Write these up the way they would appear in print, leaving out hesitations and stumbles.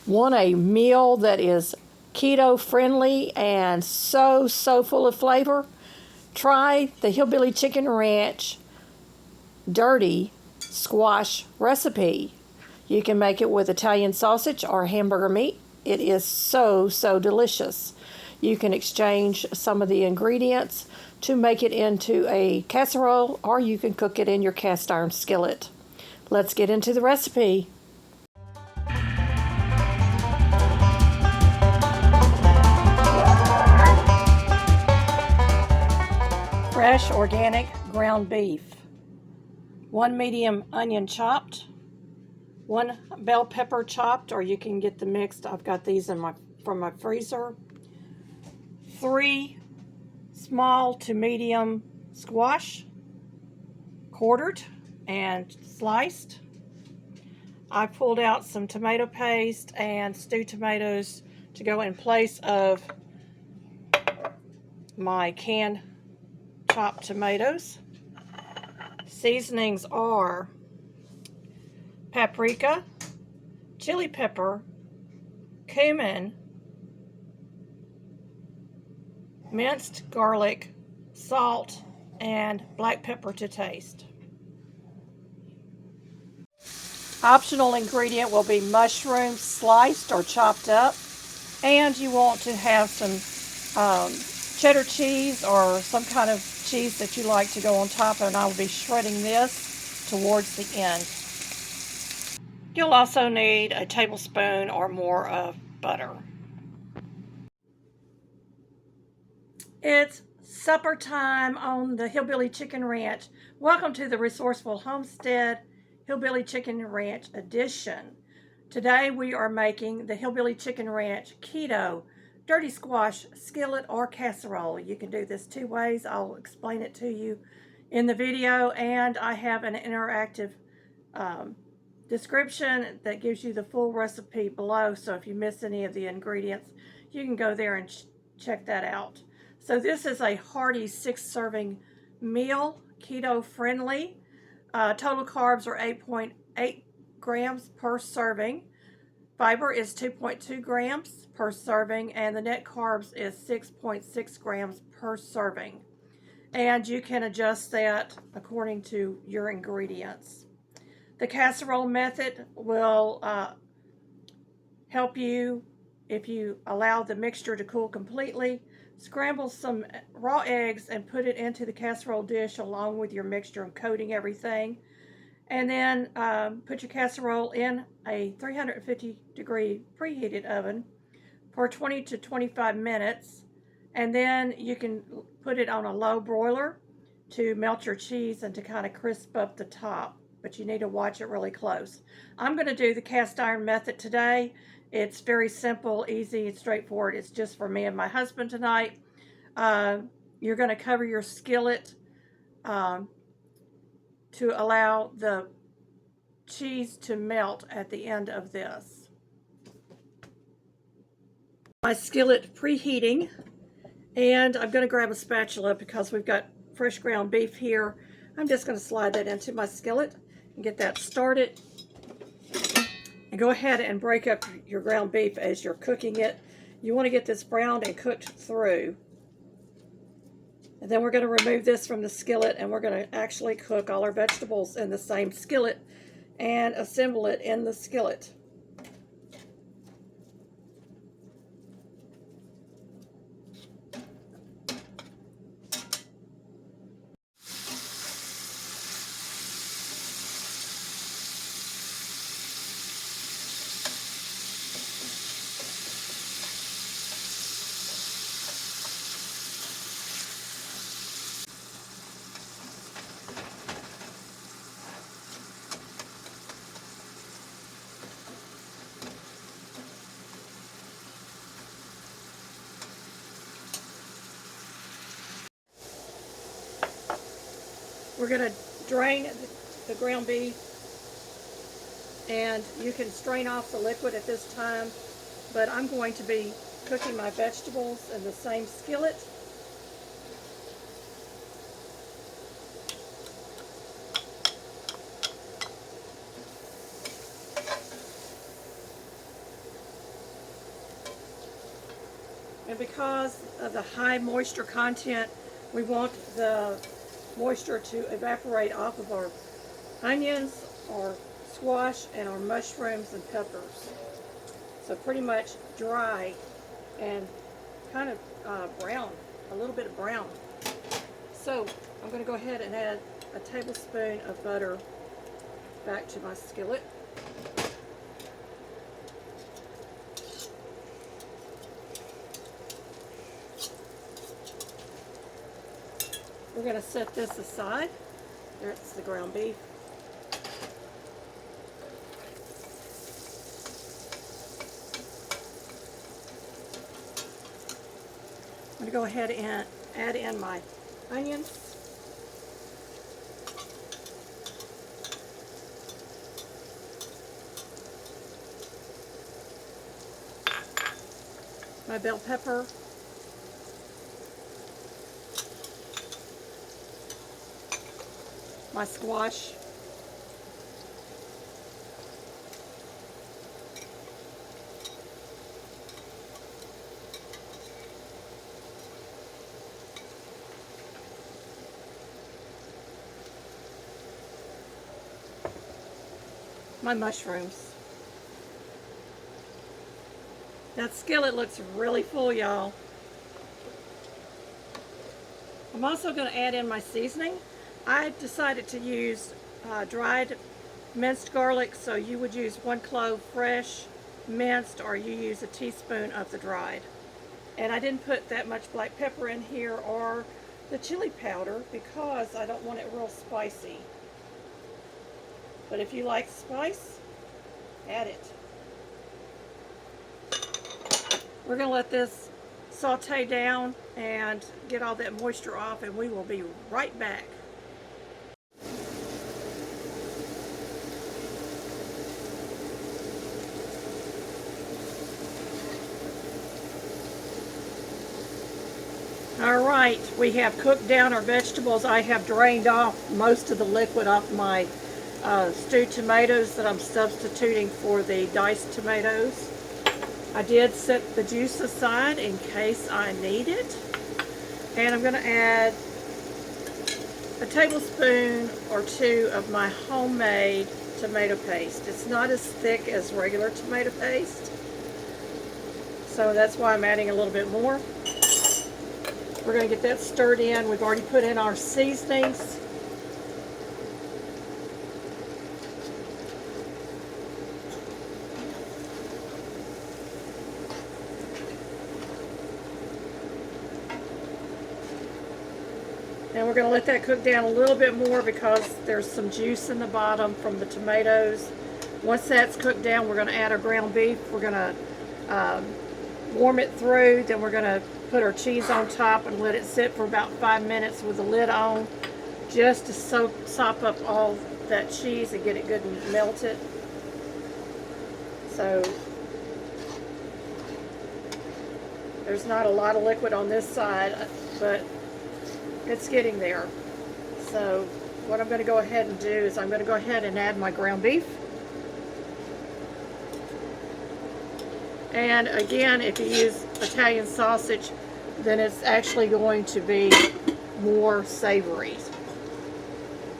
Want a meal that is keto friendly and so full of flavor? Try the Hillbilly Chicken Ranch dirty squash recipe. You can make it with Italian sausage or hamburger meat. It is so delicious. You can exchange some of the ingredients to make it into a casserole, or you can cook it in your cast iron skillet. Let's get into the recipe. Fresh organic ground beef, 1 medium onion chopped, 1 bell pepper chopped, or you can get the mixed. I've got these from my freezer. 3 small to medium squash, quartered and sliced. I pulled out some tomato paste and stewed tomatoes to go in place of my canned chopped tomatoes. Seasonings are paprika, chili pepper, cumin, minced garlic, salt, and black pepper to taste. Optional ingredient will be mushrooms sliced or chopped up, and you want to have some cheddar cheese or some kind of cheese that you like to go on top, and I will be shredding this towards the end. You'll also need a tablespoon or more of butter. It's supper time on the Hillbilly Chicken Ranch. Welcome to the Resourceful Homestead Hillbilly Chicken Ranch edition. Today we are making the Hillbilly Chicken Ranch Keto dirty squash skillet or casserole. You can do this 2 ways. I'll explain it to you in the video, and I have an interactive description that gives you the full recipe below, so if you miss any of the ingredients, you can go there and check that out. So this is a hearty 6-serving meal, keto friendly. Total carbs are 8.8 grams per serving. Fiber is 2.2 grams per serving, and the net carbs is 6.6 grams per serving. And you can adjust that according to your ingredients. The casserole method will help you if you allow the mixture to cool completely. Scramble some raw eggs and put it into the casserole dish along with your mixture and coating everything. And then put your casserole in a 350-degree preheated oven for 20 to 25 minutes. And then you can put it on a low broiler to melt your cheese and to kind of crisp up the top. But you need to watch it really close. I'm going to do the cast iron method today. It's very simple, easy, and straightforward. It's just for me and my husband tonight. You're going to cover your skillet to allow the cheese to melt at the end of this. My skillet preheating, and I'm going to grab a spatula because we've got fresh ground beef here. I'm just going to slide that into my skillet and get that started. And go ahead and break up your ground beef as you're cooking it. You want to get this browned and cooked through. And then we're going to remove this from the skillet, and we're going to actually cook all our vegetables in the same skillet and assemble it in the skillet. We're going to drain the ground beef, and you can strain off the liquid at this time, but I'm going to be cooking my vegetables in the same skillet. And because of the high moisture content, we want the moisture to evaporate off of our onions, our squash, and our mushrooms and peppers. So pretty much dry and kind of brown, a little bit of brown. So I'm going to go ahead and add a tablespoon of butter back to my skillet. We're going to set this aside. There's the ground beef. I'm going to go ahead and add in my onions. My bell pepper. My squash. My mushrooms. That skillet looks really full, y'all. I'm also going to add in my seasoning. I decided to use dried minced garlic, so you would use 1 clove fresh, minced, or you use a teaspoon of the dried. And I didn't put that much black pepper in here or the chili powder because I don't want it real spicy. But if you like spice, add it. We're going to let this saute down and get all that moisture off, and we will be right back. All right, we have cooked down our vegetables. I have drained off most of the liquid off my stewed tomatoes that I'm substituting for the diced tomatoes. I did set the juice aside in case I need it. And I'm going to add a tablespoon or 2 of my homemade tomato paste. It's not as thick as regular tomato paste, so that's why I'm adding a little bit more. We're going to get that stirred in. We've already put in our seasonings. And we're going to let that cook down a little bit more because there's some juice in the bottom from the tomatoes. Once that's cooked down, we're going to add our ground beef. We're going to warm it through. Then we're going to put our cheese on top and let it sit for about 5 minutes with the lid on, just to sop up all that cheese and get it good and melted. So there's not a lot of liquid on this side, but it's getting there. So what I'm going to go ahead and do is I'm going to go ahead and add my ground beef. And again, if you use Italian sausage, then it's actually going to be more savory.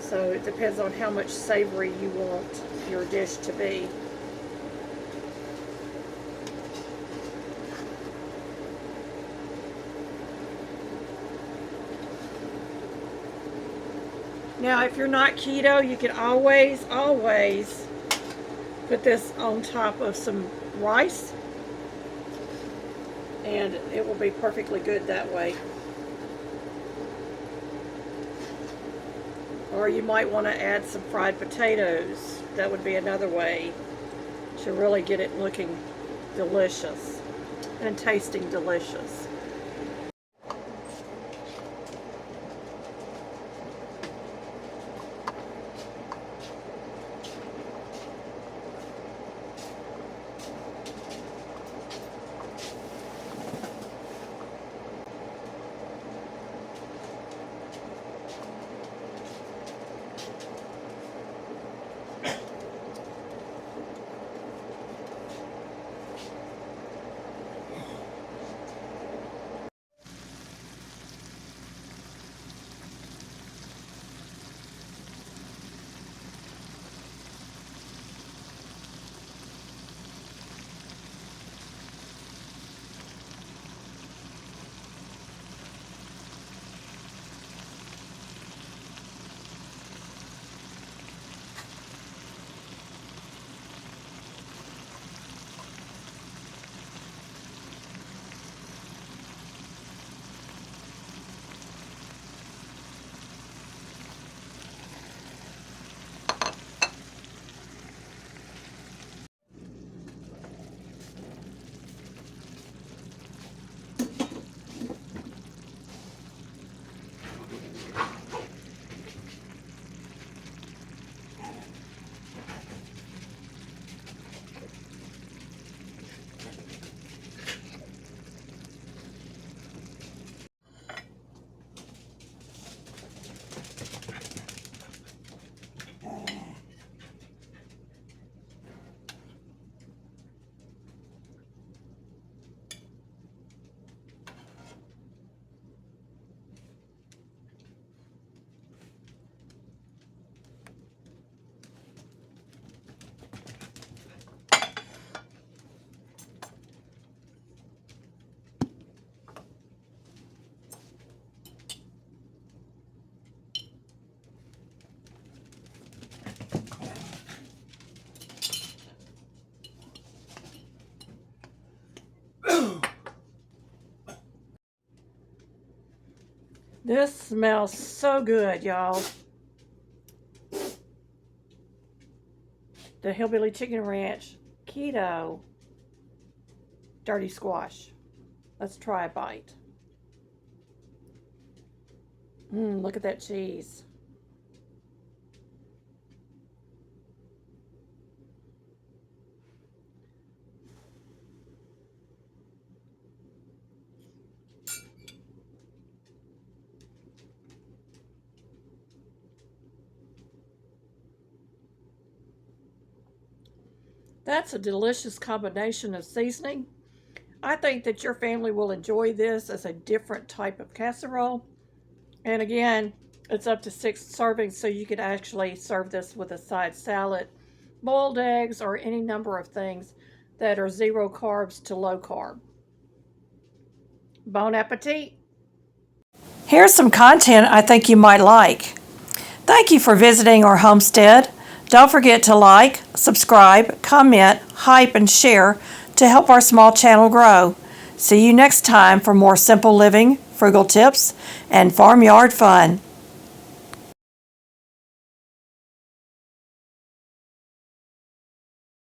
So it depends on how much savory you want your dish to be. Now, if you're not keto, you can always put this on top of some rice, and it will be perfectly good that way. Or you might want to add some fried potatoes. That would be another way to really get it looking delicious and tasting delicious. This smells so good, y'all. The Hillbilly Chicken Ranch Keto Dirty Squash. Let's try a bite. Look at that cheese. That's a delicious combination of seasoning. I think that your family will enjoy this as a different type of casserole. And again, it's up to 6 servings, so you could actually serve this with a side salad, boiled eggs, or any number of things that are 0 carbs to low carb. Bon appetit! Here's some content I think you might like. Thank you for visiting our homestead. Don't forget to like, subscribe, comment, hype, and share to help our small channel grow. See you next time for more simple living, frugal tips, and farmyard fun.